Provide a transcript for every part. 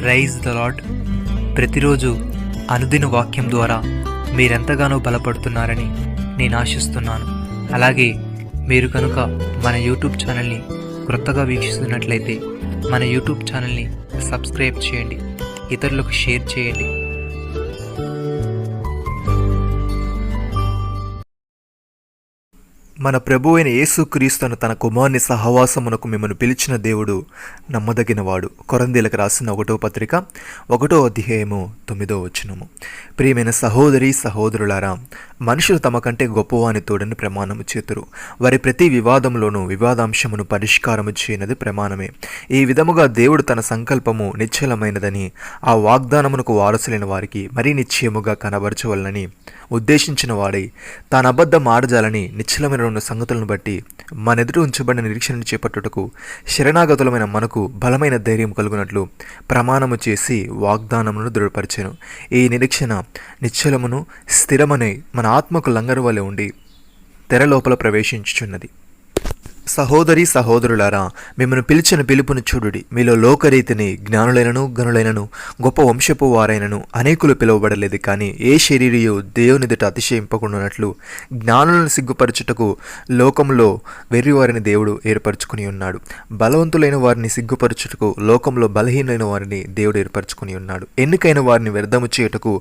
Rise the lord. ప్రతిరోజు అనుదిన వాక్యం ద్వారా మీరెంతగానో బలపడుతున్నారని నేను ఆశిస్తున్నాను. అలాగే మీరు కనుక మన యూట్యూబ్ ఛానల్ని క్రొత్తగా వీక్షిస్తున్నట్లయితే మన యూట్యూబ్ ఛానల్ని సబ్స్క్రైబ్ చేయండి, ఇతరులకు షేర్ చేయండి. మన ప్రభు అయిన యేసుక్రీస్తును తన కుమారుని సహవాసమునకు మిమ్మల్ని పిలిచిన దేవుడు నమ్మదగినవాడు. కొరంథీయులకు రాసిన 1వ పత్రిక 1వ అధ్యాయము 9వ వచనము. ప్రియమైన సహోదరి సహోదరులారా, మనుషులు తమ కంటే గొప్పవాని తోడని ప్రమాణము చేతురు. వారి ప్రతి వివాదంలోనూ వివాదాంశమును పరిష్కారము చేయనది ప్రమాణమే. ఈ విధముగా దేవుడు తన సంకల్పము నిశ్చలమైనదని, ఆ వాగ్దానమునకు వారసులైన వారికి మరీ నిశ్చయముగా కనబరచవలనని ఉద్దేశించిన వాడై తాను అబద్ధం ఆడజాలని నిశ్చలమైన 2 సంగతులను బట్టి మన ఎదుట ఉంచబడిన నిరీక్షణను చేపట్టుటకు శరణాగతులమైన మనకు బలమైన ధైర్యం కలుగునట్లు ప్రమాణము చేసి వాగ్దానమును దృఢపరిచెను. ఈ నిరీక్షణ నిశ్చలమును స్థిరమనే మన ఆత్మకు లంగరు వలె ఉండి తెర లోపల ప్రవేశించుచున్నది. సహోదరి సహోదరులారా, మిమ్మల్ని పిలిచిన పిలుపును చూడుడి. మీలో లోకరీతిని జ్ఞానులైనను గనులైనను గొప్ప వంశపు వారైనను అనేకులు పిలువబడలేదు. కానీ ఏ శరీరియు దేవునిదుట అతిశయింపకుండానట్లు జ్ఞానులను సిగ్గుపరచుటకు లోకంలో వెర్రివారిని దేవుడు ఏర్పరచుకుని ఉన్నాడు. బలవంతులైన వారిని సిగ్గుపరచుటకు లోకంలో బలహీనైన వారిని దేవుడు ఏర్పరచుకుని ఉన్నాడు. ఎన్నికైన వారిని వ్యర్థము చేయుటకు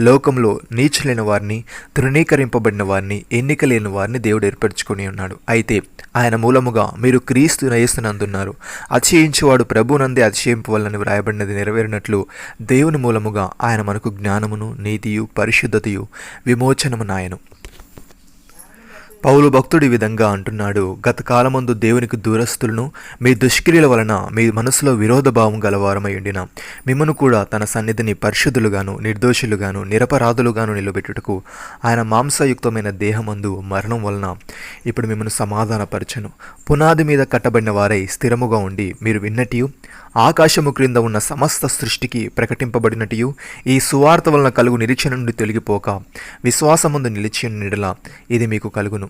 లోకంలో నీచులైన వారిని, తృణీకరింపబడిన వారిని, ఎన్నిక లేని వారిని దేవుడు ఏర్పరచుకుని ఉన్నాడు. అయితే ఆయన మూలముగా మీరు క్రీస్తు యేసునందున్నారు. అతిశయించువాడు ప్రభునందే అతిశయింపవలనని వ్రాయబడినది నెరవేరినట్లు దేవుని మూలముగా ఆయన మనకు జ్ఞానమును, నీతియు, పరిశుద్ధతయు, విమోచనము నాయను. పౌలు భక్తుడి విధంగా అంటున్నాడు, గత కాలమందు దేవునికి దూరస్తులను మీ దుష్క్రియల వలన మీ మనసులో విరోధ భావం గలవారమై ఉండిన మిమ్మను కూడా తన సన్నిధిని పరిశుద్ధులుగాను, నిర్దోషులుగాను, నిరపరాధులుగాను నిలబెట్టుటకు ఆయన మాంసయుక్తమైన దేహమందు మరణం వలన ఇప్పుడు మిమ్మను సమాధానపరచను. పునాది మీద కట్టబడిన వారై స్థిరముగా ఉండి మీరు విన్నటియు, ఆకాశము క్రింద ఉన్న సమస్త సృష్టికి ప్రకటింపబడినటియు, ఈ సువార్త వలన కలుగు నిరీక్షణ నుండి తొలగిపోక విశ్వాసమందు నిలిచి నిడల ఇది మీకు కలుగును.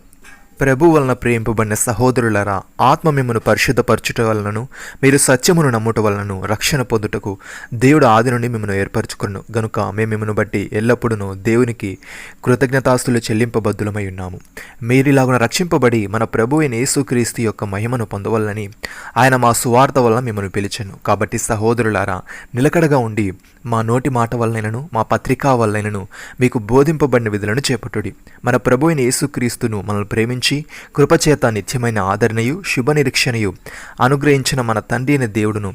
ప్రభు వలన ప్రేమింపబడిన సహోదరులారా, ఆత్మ మిమ్మను పరిశుద్ధపరచుట వలనను మీరు సత్యమును నమ్ముట వలనను రక్షణ పొందుటకు దేవుడు ఆది నుండి మిమ్మను ఏర్పరచుకును గనుక మేము మిమ్మను బట్టి ఎల్లప్పుడూ దేవునికి కృతజ్ఞతాస్తులు చెల్లింపబద్దులమై ఉన్నాము. మీరిలాగున రక్షింపబడి మన ప్రభు అయిన యేసుక్రీస్తు యొక్క మహిమను పొందవలనని ఆయన మా సువార్త వలన మిమ్మను పిలిచెను. కాబట్టి సహోదరులారా, నిలకడగా ఉండి మా నోటి మాట వలనైనను మా పత్రికా వలనైనను మీకు బోధింపబడిన విధులను చేపట్టుడి. మన ప్రభు అయిన యేసుక్రీస్తును మనల్ని ప్రేమించి కృపచేత నిత్యమైన ఆదరణయు శుభ నిరీక్షణయు అనుగ్రహించిన మన తండ్రి అయిన దేవుడును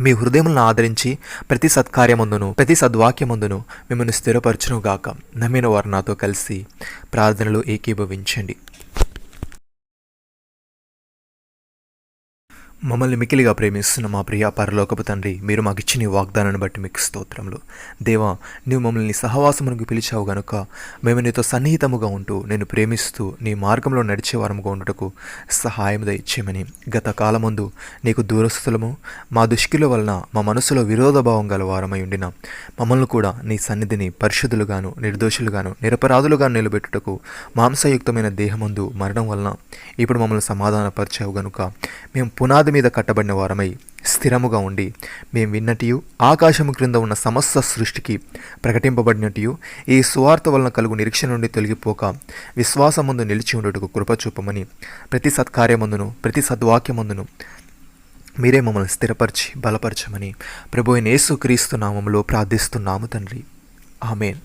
మీ హృదయములను ఆదరించి ప్రతి సత్కార్యమందును ప్రతి సద్వాక్యమందును మిమ్మల్ని స్థిరపరచునుగాక. నమ్మిన వారు నాతో కలిసి ప్రార్థనలో ఏకీభవించండి. మమ్మల్ని మికిలిగా ప్రేమిస్తున్న మా ప్రియ పరలోకపు తండ్రి, మీరు మాకు ఇచ్చిన ఈ వాగ్దానాన్ని బట్టి మీకు స్తోత్రములు. దేవా, నీవు మమ్మల్ని సహవాసమునకు పిలిచావు గనుక మేము నీతో సన్నిహితముగా ఉంటూ నేను ప్రేమిస్తూ నీ మార్గంలో నడిచేవారముగా ఉండుటకు సహాయం దయచేయమని, గత కాలమందు నీకు దూరస్థులము మా దుష్కిల వలన మా మనసులో విరోధభావం గల వారమై ఉండిన మమ్మల్ని కూడా నీ సన్నిధిని పరిశుద్ధులుగాను, నిర్దోషులుగాను, నిరపరాధులుగాను నిలబెట్టుటకు మాంసయుక్తమైన దేహమందు మరణం వలన ఇప్పుడు మమ్మల్ని సమాధానపరిచావు గనుక మేము పునాది మీద కట్టబడిన వారమై స్థిరముగా ఉండి మేము విన్నటియు, ఆకాశము క్రింద ఉన్న సమస్త సృష్టికి ప్రకటింపబడినట్టు ఈ సువార్త వలన కలుగు నిరీక్షణ నుండి తొలగిపోక విశ్వాసమందు నిలిచి ఉండుటకు కృపచూపమని, ప్రతి సత్కార్యమందును ప్రతి సద్వాక్యమందును మీరే మమ్మల్ని స్థిరపరిచి బలపరచమని ప్రభు అయిన యేసుక్రీస్తు నామములో ప్రార్థిస్తున్నాము తండ్రి. ఆమేన్.